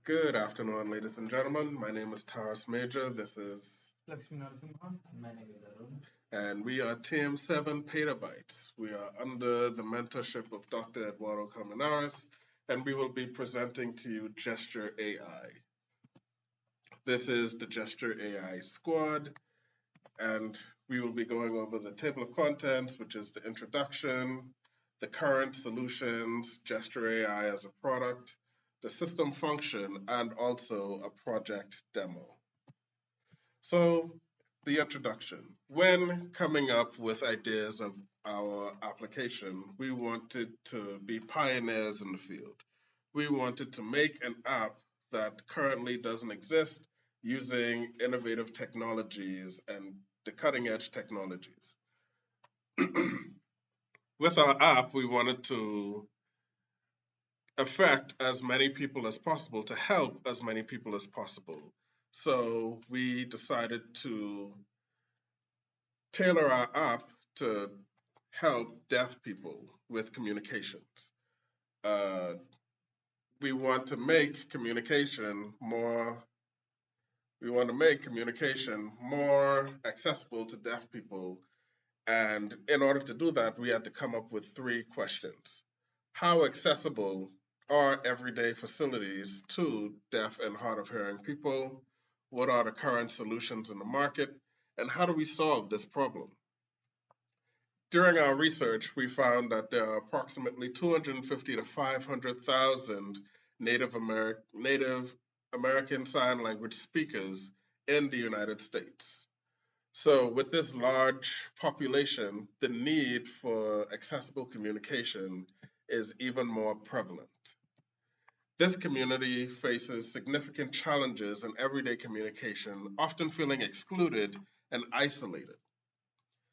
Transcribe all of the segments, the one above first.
Good afternoon, ladies and gentlemen. My name is Taras Major. This is, Lakshmi Narasimhan. And my name is Arun. and we are Team 7 Petabytes. We are under the mentorship of Dr. Eduardo Colmenares, and we will be presenting to you Gesture AI. This is the Gesture AI squad, and we will be going over the table of contents, which is the introduction, the current solutions, Gesture AI as a product, the system function, and also a project demo. So, the introduction. When coming up with ideas of our application, we wanted to be pioneers in the field. We wanted to make an app that currently doesn't exist using innovative technologies and the cutting edge technologies. With our app, we wanted to affect as many people as possible, to help as many people as possible. So we decided to tailor our app to help deaf people with communications. Uh, we want to make communication more. We want to make communication more accessible to deaf people, and in order to do that, we had to come up with three questions: How accessible are everyday facilities to deaf and hard of hearing people? What are the current solutions in the market? And how do we solve this problem? During our research, we found that there are approximately 250 to 500,000 Native American Sign Language speakers in the United States. So, with this large population, the need for accessible communication is even more prevalent. This community faces significant challenges in everyday communication, often feeling excluded and isolated.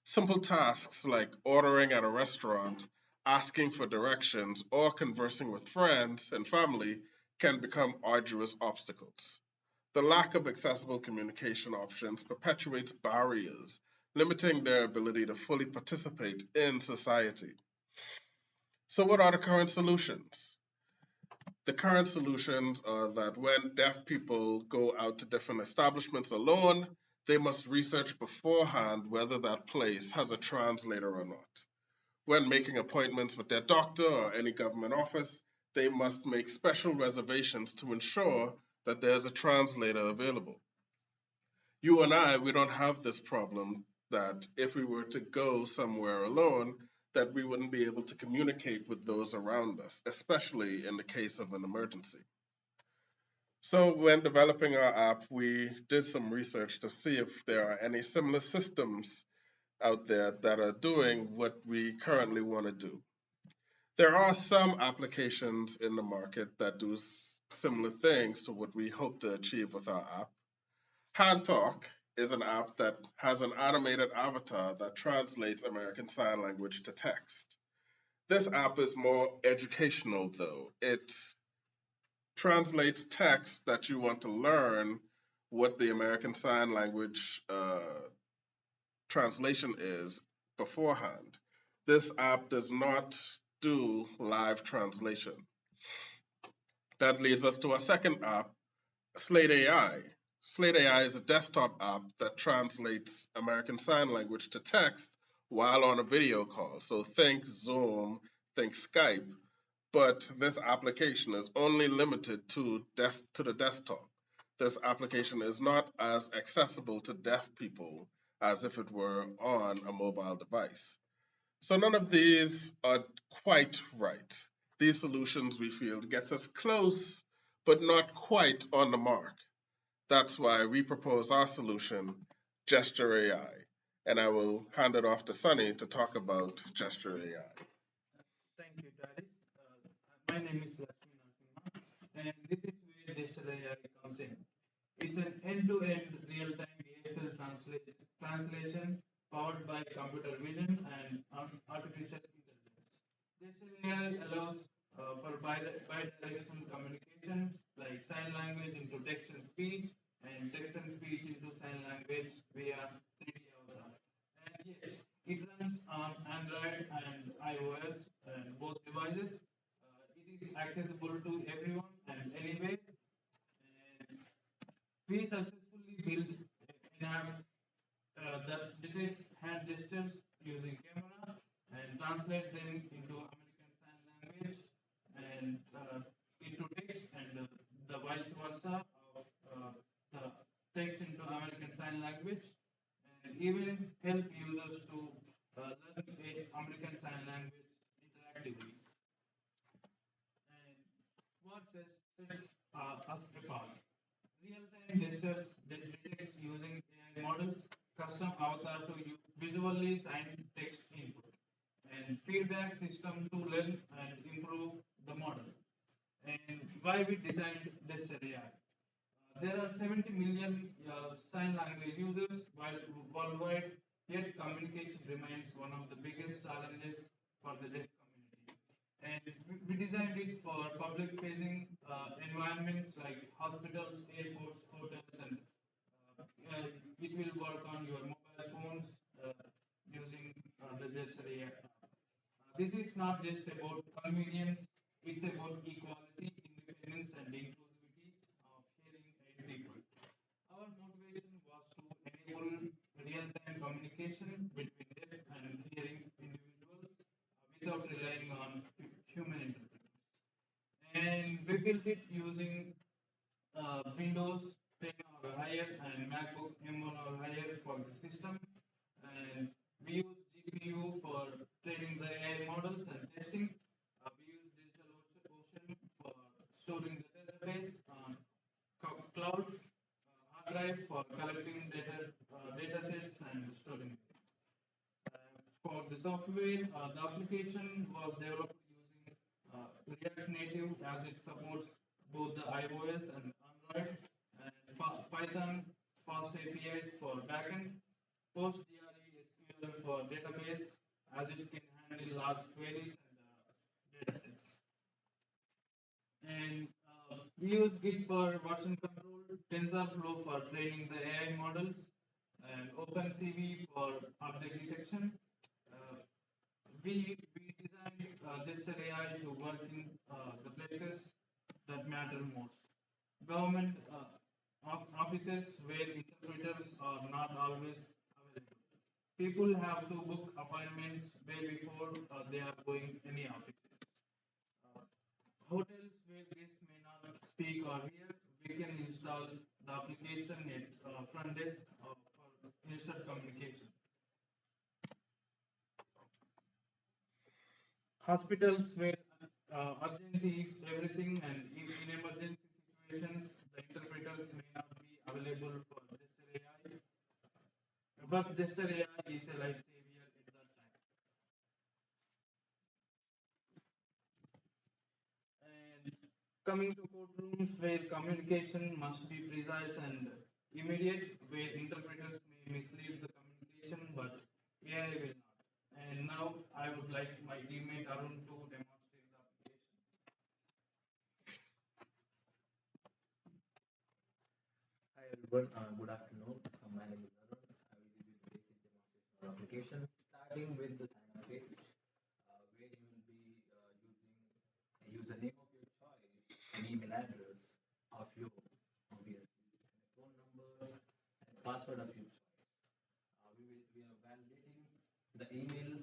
Simple tasks like ordering at a restaurant, asking for directions, or conversing with friends and family can become arduous obstacles. The lack of accessible communication options perpetuates barriers, limiting their ability to fully participate in society. So, what are the current solutions? The current solutions are that when deaf people go out to different establishments alone, they must research beforehand whether that place has a translator or not. When making appointments with their doctor or any government office, they must make special reservations to ensure that there's a translator available. You and I, we don't have this problem that if we were to go somewhere alone, that we wouldn't be able to communicate with those around us, especially in the case of an emergency. So, when developing our app, we did some research to see if there are any similar systems out there that are doing what we currently want to do. There are some applications in the market that do similar things to what we hope to achieve with our app. Hand Talk is an app that has an animated avatar that translates American Sign Language to text. This app is more educational, though. It translates text that you want to learn what the American Sign Language translation is beforehand. This app does not do live translation. That leads us to our second app, Slate AI. Slate AI is a desktop app that translates American Sign Language to text while on a video call. So think Zoom, think Skype, but this application is only limited to the desktop. This application is not as accessible to deaf people as if it were on a mobile device. So none of these are quite right. These solutions, we feel, gets us close, but not quite on the mark. That's why we propose our solution, Gesture AI. And I will hand it off to Sunny to talk about Gesture AI. Thank you, Taris. My name is Lakshmi Narasimhan, and this is where GestureAI comes in. It's an end-to-end real-time DSL translation powered by computer vision and artificial intelligence. GestureAI allows for bi-directional communication, like sign language into text and speech, and text and speech into sign language via 3D avatar. And yes, it runs on Android and iOS and both devices. It is accessible to everyone and anywhere. We successfully built an app that detects hand gestures using camera and translate them into American Sign Language and into text and the vice versa of the text into American Sign Language and even help users to learn American Sign Language interactively. And what sets us apart? Real-time gestures that detects using AI models, custom avatar to visually signed text input, and feedback system to learn and improve the model. And why we designed GestureAI? There are 70 million sign language users while worldwide, yet communication remains one of the biggest challenges for the deaf community. And we designed it for public facing environments like hospitals, airports, hotels, and it will work on your mobile phones using the gesture AI. This is not just about convenience, it's about equality, independence, and inclusivity of hearing aid people. Our motivation was to enable real-time communication between deaf and hearing individuals without relying on human interpreters. And we built it using Windows 10 or higher and MacBook M1 or higher for the system. And we use GPU for training the AI models and testing. We use DigitalOcean for storing the database on cloud, hard drive for collecting data sets and storing it. For the software, the application was developed using React Native as it supports both the iOS and Android, and Python fast APIs for backend, PostgreSQL SQL for database as it can handle large queries and datasets. And we use Git for version control, TensorFlow for training the AI models, and OpenCV for object detection. Uh, we designed Gesture AI to work in the places that matter most. Government offices where interpreters are not always available. People have to book appointments way before they are going any offices. Uh, Hotels where guests may not speak or hear, we can install the application at front desk for instant communication. Hospitals where urgency is everything, and in emergency situations, the interpreters may not be available for Gesture AI, but Gesture AI is a lifesaver at that time. And coming to courtrooms where communication must be precise and immediate, where interpreters may mislead the communication, but AI will not. And now I would like my teammate Arun to demonstrate the application. Hi everyone, good afternoon. My name is Arun. I will give you the basic demonstration of application, starting with the sign up page, where you will be using a username of your choice, an email address of your obviously, and a phone number and password of your choice. We are validating the email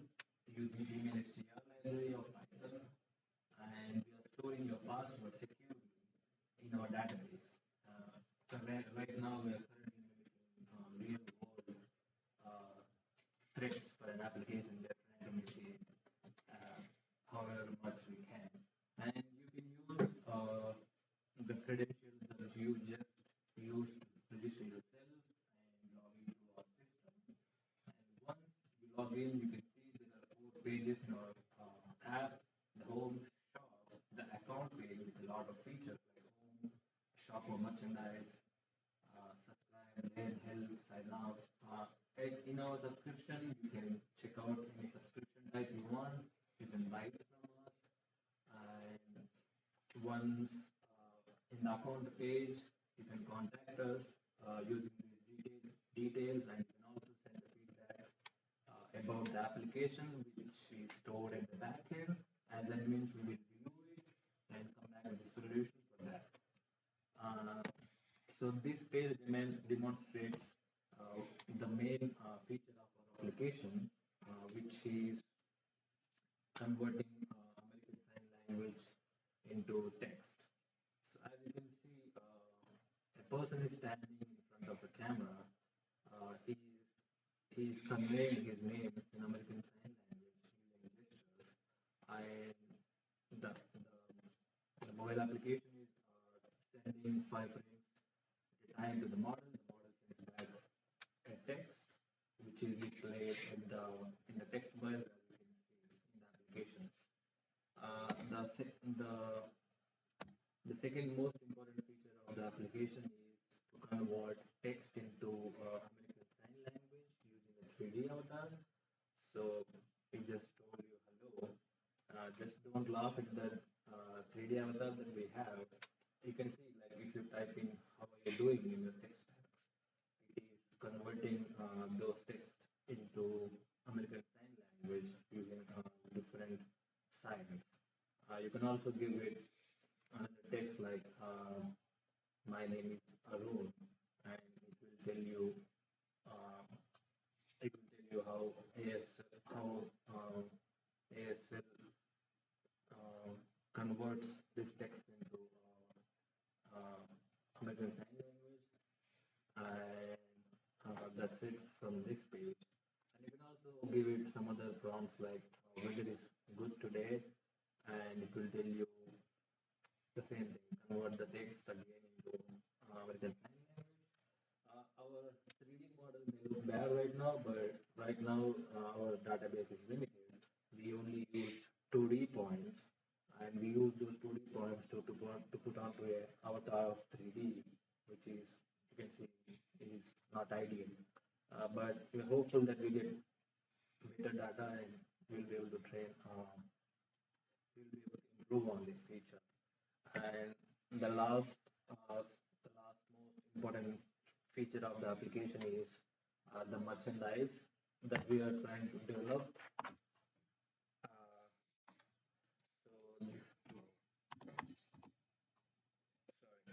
using email str library of Python, and we are storing your password securely in our database. So right now we are currently mimicking real world uh, threats for an application. We are trying to mitigate however much we can. And you can use the credentials that you just used to register yourself and log into our system. And once you log in, you can see there are four pages in our app: the home, shop, the account page with a lot of features like home, shop or merchandise, subscribe, learn, help, sign out. In our subscription, you can check out any subscription type you want. You can buy it from us. And once in the account page, you can contact us using these details, and you can also send the feedback about the application, which is stored in the backend. As admins, we will review it and come back with a solution for that. Uh, so So this page demonstrates the main feature of our application, which is converting American Sign Language into text. So as you can see, a person is standing in front of a camera. He is conveying his name in American Sign Language using gestures, and the mobile application is sending 5 frames at a time to the model. The model sends back a text, which is displayed in the text bar as you can see in the application. The second most important feature of the application is to convert text into American Sign Language using a 3D avatar. So it just told you hello. Just don't laugh at the 3D avatar that we have. You can see, like, if you type in how are you doing in the text box, it is converting those text into American Sign Language using different signs. You can also give it another text like my name is Arun, and uh, it will tell you how ASL uh, converts this text into American Sign Language, and that's it from this page. And you can also give it some other prompts like weather is good today, and it will tell you the same thing, convert the text again into American Sign Language. Our 3D model may look bad right now, but right now our database is limited. We only use 2D points, and we use those 2D points to put onto a avatar of 3D, which is, you can see, is not ideal. But we're hopeful that we get better data and we'll be able to we'll be able to improve on this feature. And the last most important feature of the application is the merchandise that we are trying to develop.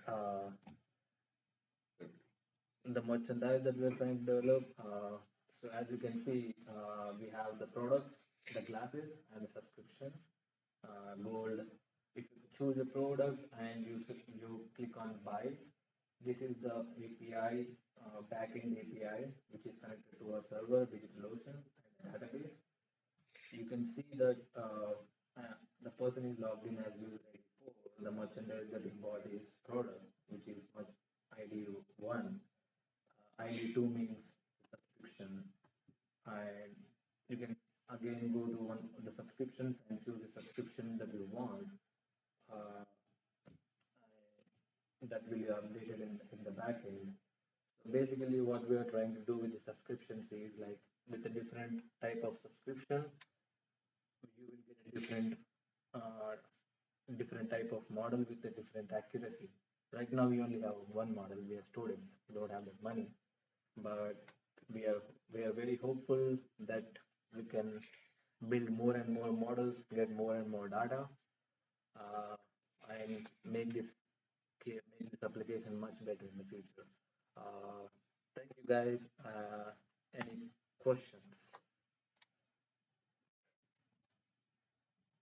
Uh, so, sorry. The merchandise that we are trying to develop. So as you can see, we have the products, the glasses, and the subscription. Gold. If you choose a product and you click on buy, this is the API, backend API, which is connected to our server, DigitalOcean, and database. You can see that the person is logged in as user ID 4. The merchandise that he bought is product, which is much ID 1. ID 2 means subscription, and you can again go to one of the subscriptions and choose a subscription that you want. Uh, that will be updated in the backend. So basically, what we are trying to do with the subscriptions is like with a different type of subscription, you will get a uh, different type of model with a different accuracy. Right now, we only have one model. We are students. We don't have that money, but we are very hopeful that we can build more and more models, get more and more data, uh, and make this application much better in the future. Uh, Thank you guys. Any questions?